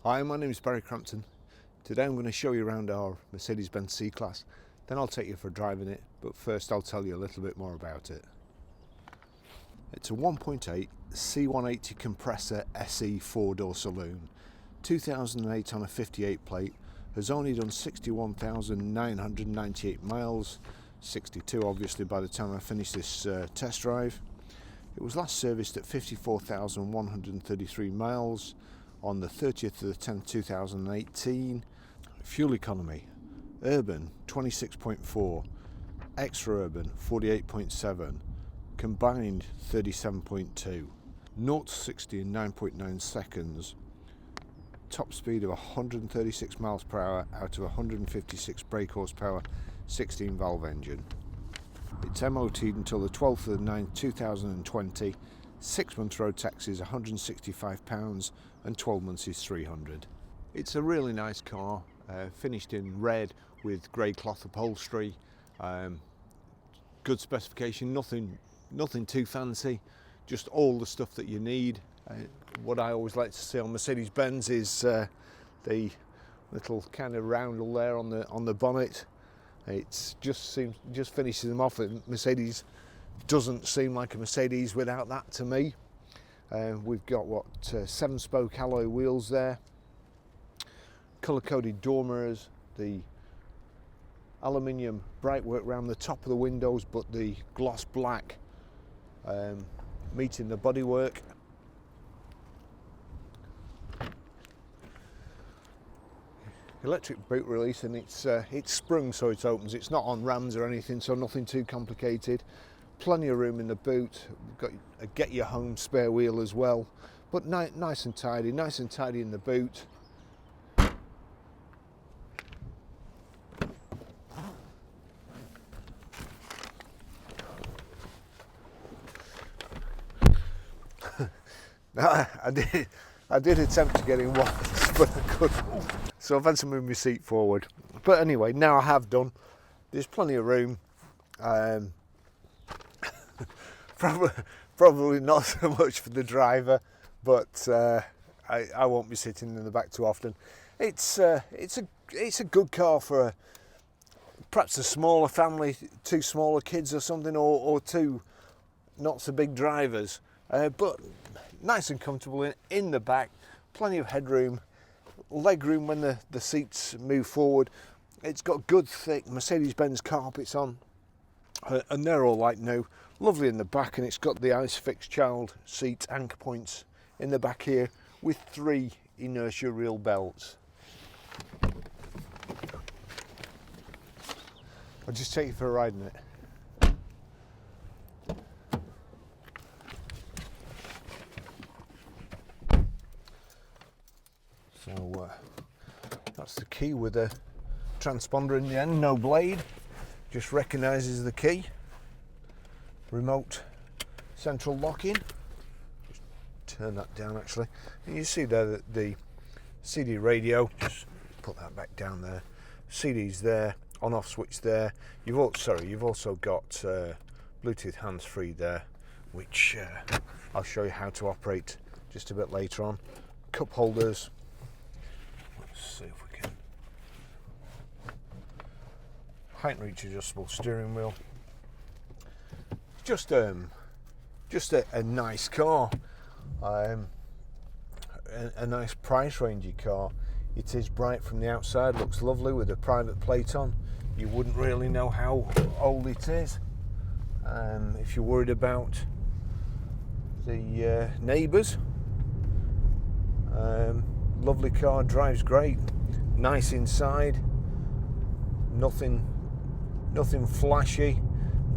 Hi, my name is Barry Crampton. Today I'm going to show you around our Mercedes-Benz C-Class, then I'll take you for driving it, but first I'll tell you a little bit more about it. It's a 1.8 C180 Kompressor SE 4-door saloon, 2008 on a 58 plate, has only done 61,998 miles, 62 obviously by the time I finish this test drive. It was last serviced at 54,133 miles on the 30th of the 10th 2018. Fuel economy: urban 26.4, extra urban 48.7, combined 37.2, 0 to 60 in 9.9 seconds, top speed of 136 miles per hour out of 156 brake horsepower, 16 valve engine. It's MOT'd until the 12th of the 9th 2020, 6 months road tax is £165 and 12 months is £300. It's a really nice car, finished in red with grey cloth upholstery, good specification, nothing too fancy, just all the stuff that you need. What I always like to see on Mercedes-Benz is the little kind of roundel there on the bonnet. It just finishes them off. Mercedes doesn't seem like a Mercedes without that to me. We've got 7-spoke alloy wheels there, colour-coded door mirrors, the aluminium brightwork around the top of the windows, but the gloss black meeting the bodywork. Electric boot release, and it's sprung so it opens. It's not on rams or anything, so nothing too complicated. Plenty of room in the boot. We've got a get your home spare wheel as well, but nice and tidy in the boot. I did attempt to get in once, but I couldn't. So I've had to move my seat forward. But anyway, now I have done. There's plenty of room. Probably not so much for the driver, but I won't be sitting in the back too often. It's a good car for perhaps a smaller family, 2 smaller kids or something, or 2 not so big drivers. But nice and comfortable in the back, plenty of headroom, leg room when the seats move forward. It's got good thick Mercedes-Benz carpets on, and they're all like new, lovely in the back, and it's got the ISOFIX child seat anchor points in the back here with 3 inertia reel belts. I'll just take you for a ride in it. So that's the key with a transponder in the end, no blade, just recognises the key. Remote central locking. Just turn that down actually. And you see there that the CD radio, just put that back down there. CD's there, on-off switch there. You've also got Bluetooth hands-free there, which I'll show you how to operate just a bit later on. Cup holders. Let's see if we can. Height and reach adjustable steering wheel. Just a nice car, a nice price rangey car. It is bright from the outside, looks lovely with a private plate on. You wouldn't really know how old it is if you're worried about the neighbours. Lovely car, drives great, nice inside, nothing flashy.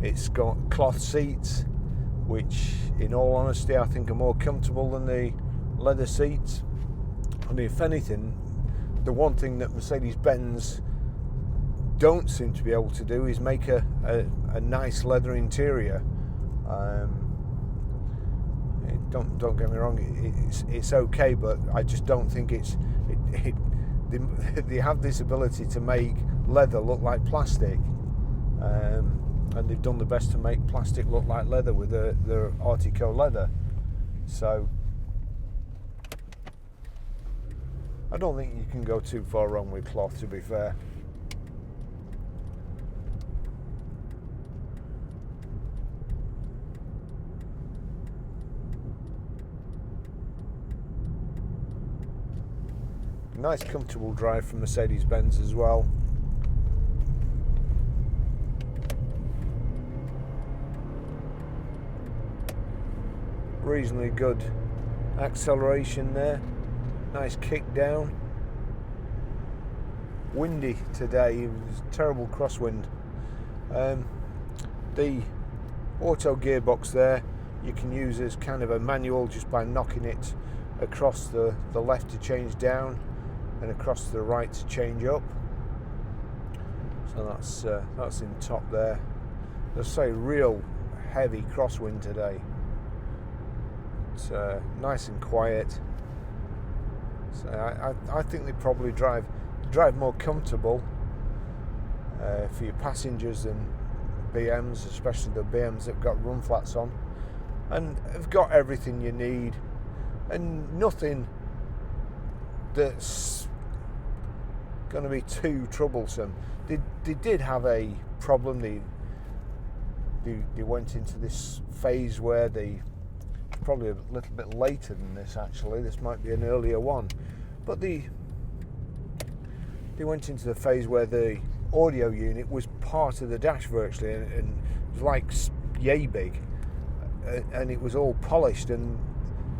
It's got cloth seats, which in all honesty I think are more comfortable than the leather seats. And if anything, the one thing that Mercedes-Benz don't seem to be able to do is make a nice leather interior. Don't get me wrong, it's okay, but I just don't think they have this ability to make leather look like plastic. And they've done the best to make plastic look like leather with their Artico leather. So I don't think you can go too far wrong with cloth, to be fair. Nice comfortable drive from Mercedes-Benz as well. Reasonably good acceleration there. Nice kick down. Windy today, it was a terrible crosswind. The auto gearbox there you can use as kind of a manual just by knocking it across the left to change down and across the right to change up. So that's in top there. Let's say real heavy crosswind today. It's nice and quiet. So I think they probably drive more comfortable for your passengers than BMs, especially the BMs that have got run flats on, and have got everything you need and nothing that's going to be too troublesome. They did have a problem. They went into this phase where probably a little bit later than this actually. This might be an earlier one, but they went into the phase where the audio unit was part of the dash virtually, and it was like yay big, and it was all polished, and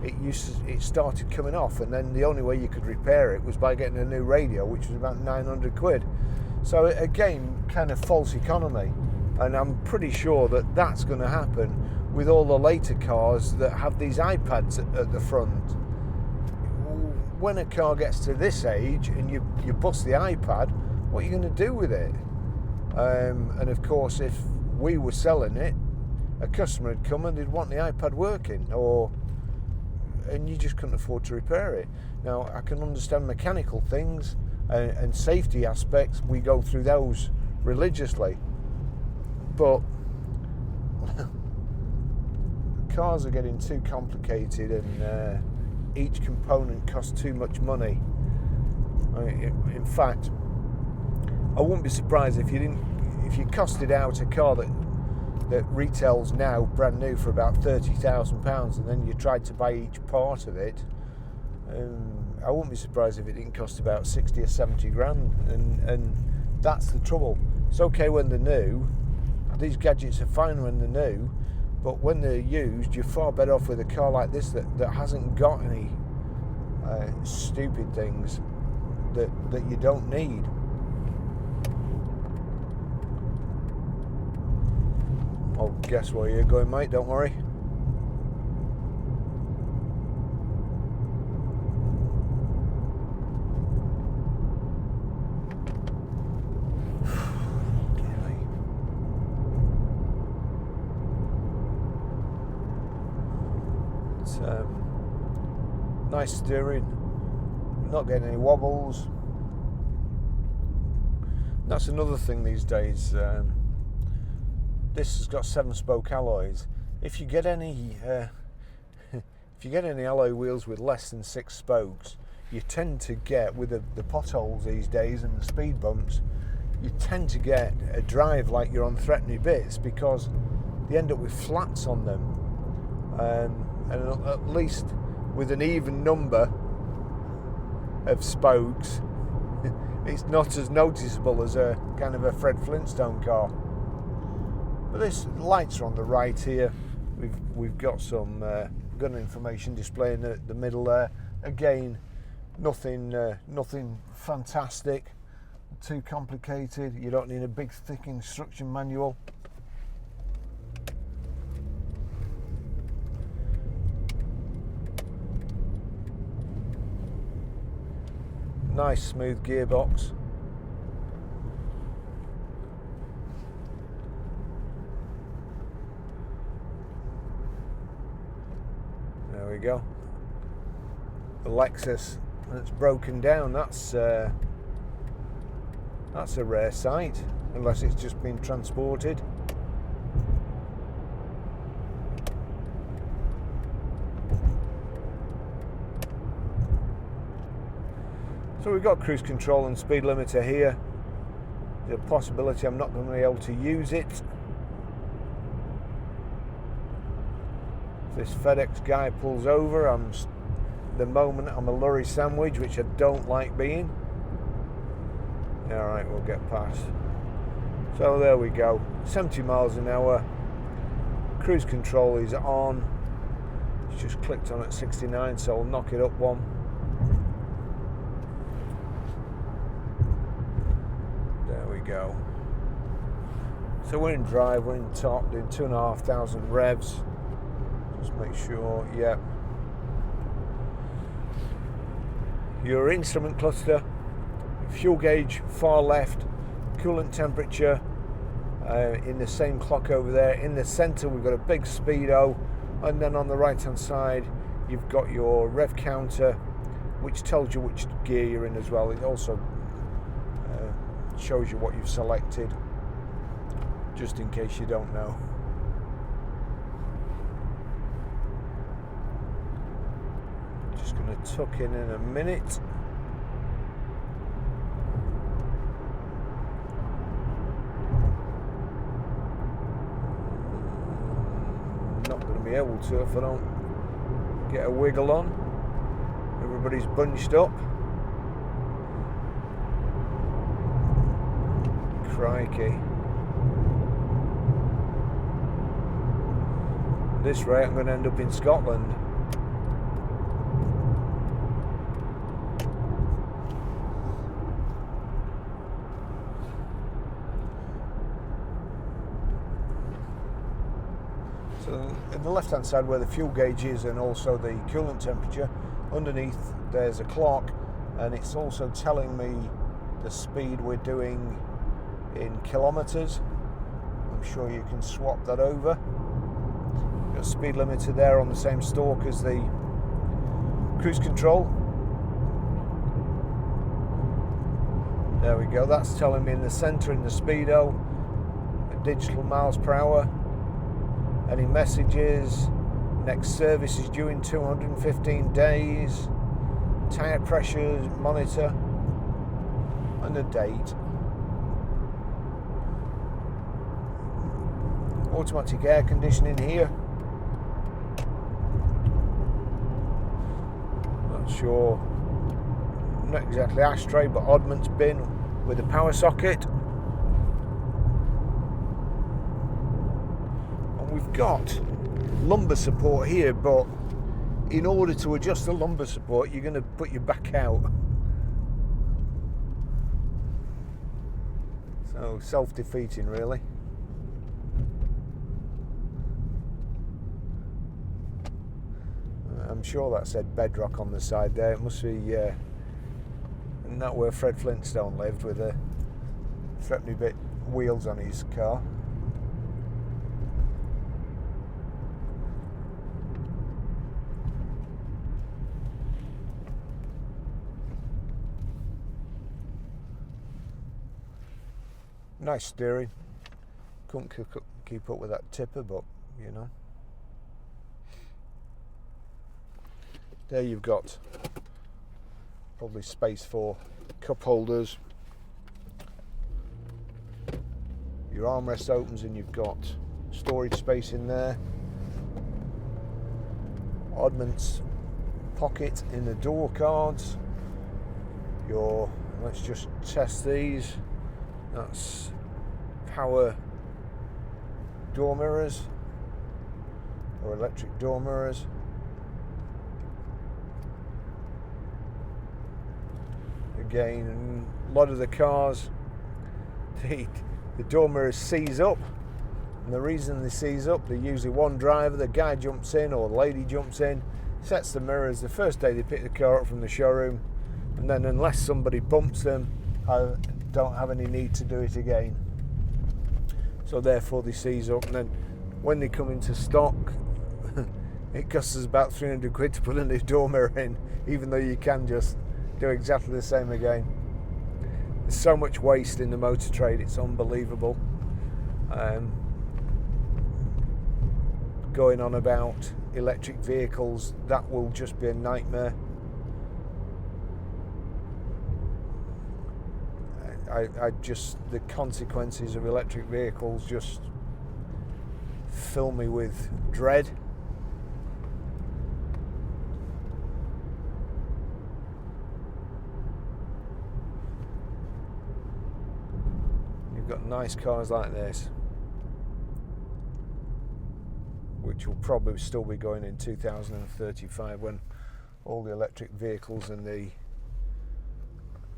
it started coming off, and then the only way you could repair it was by getting a new radio, which was about 900 quid. So again, kind of false economy, and I'm pretty sure that that's going to happen with all the later cars that have these iPads at the front. When a car gets to this age and you bust the iPad, what are you going to do with it? And of course, if we were selling it, a customer would come and they'd want the iPad working, and you just couldn't afford to repair it. Now, I can understand mechanical things and safety aspects. We go through those religiously, but cars are getting too complicated, and each component costs too much money. In fact, I wouldn't be surprised if you costed out a car that retails now brand new for about £30,000, and then you tried to buy each part of it. I wouldn't be surprised if it didn't cost about 60 or 70 grand, and that's the trouble. It's okay when they're new. These gadgets are fine when they're new, but when they're used, you're far better off with a car like this that hasn't got any stupid things that you don't need. I'll guess where you're going, mate, don't worry. It's nice steering, not getting any wobbles. That's another thing these days. This has got 7-spoke alloys. If you get any alloy wheels with less than 6 spokes, you tend to get, with the potholes these days and the speed bumps, you tend to get a drive like you're on threatening bits, because they end up with flats on them. And at least with an even number of spokes, it's not as noticeable as a kind of a Fred Flintstone car. But this lights are on the right here. We've got some gun information display in the middle there. Again, nothing fantastic, too complicated. You don't need a big thick instruction manual. Nice smooth gearbox. There we go. The Lexus that's broken down. That's a rare sight, unless it's just been transported. So we've got cruise control and speed limiter here. There's a possibility I'm not going to be able to use it. If this FedEx guy pulls over, the moment I'm a lorry sandwich, which I don't like being. Alright, we'll get past. So there we go, 70 miles an hour. Cruise control is on. It's just clicked on at 69, so I'll knock it up one. There we go. So we're in drive, we're in top, doing 2,500 revs. Just make sure, yeah. Your instrument cluster, fuel gauge far left, coolant temperature in the same clock over there. In the center we've got a big speedo, and then on the right hand side you've got your rev counter, which tells you which gear you're in as well. It also shows you what you've selected, just in case you don't know. Just going to tuck in a minute. Not going to be able to if I don't get a wiggle on. Everybody's bunched up. Crikey. At this rate I'm going to end up in Scotland. So in the left hand side where the fuel gauge is and also the coolant temperature, underneath there's a clock, and it's also telling me the speed we're doing in kilometers. I'm sure you can swap that over. Got a speed limiter there on the same stalk as the cruise control. There we go, that's telling me in the center in the speedo digital miles per hour. Any messages, next service is due in 215 days, tyre pressure monitor, and a date. Automatic air conditioning here. Not sure, not exactly ashtray, but oddments bin with a power socket. We've got lumbar support here, but in order to adjust the lumbar support you're going to put your back out, so self-defeating really. I'm sure that said Bedrock on the side there. It must be isn't that where Fred Flintstone lived, with a threepenny bit wheels on his car. Nice steering. Couldn't keep up with that tipper, but you know. There you've got probably space for cup holders. Your armrest opens and you've got storage space in there. Oddments pocket in the door cards. Let's just test these. That's power door mirrors or electric door mirrors. Again, a lot of the cars, the door mirrors seize up, and the reason they seize up, they're usually one driver, the guy jumps in or the lady jumps in, sets the mirrors the first day they pick the car up from the showroom, and then unless somebody bumps them, don't have any need to do it again. So therefore they seize up, and then when they come into stock it costs us about 300 quid to put a new door mirror in, even though you can just do exactly the same again. There's so much waste in the motor trade, it's unbelievable. Going on about electric vehicles, that will just be a nightmare. I just, the consequences of electric vehicles just fill me with dread. You've got nice cars like this, which will probably still be going in 2035 when all the electric vehicles and the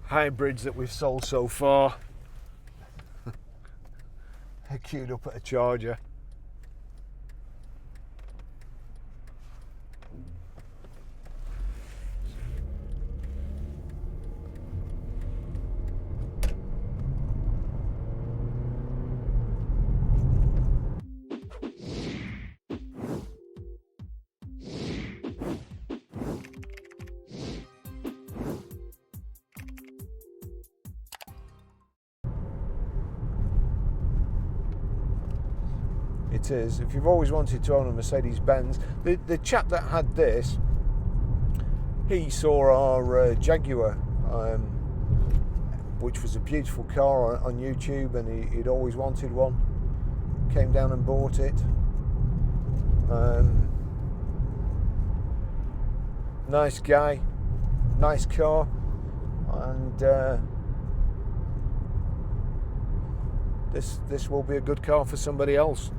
hybrids that we've sold so far are queued up at a charger. It is. If you've always wanted to own a Mercedes Benz, the chap that had this, he saw our Jaguar, which was a beautiful car on YouTube, and he'd always wanted one. Came down and bought it. Nice guy, nice car, and this will be a good car for somebody else.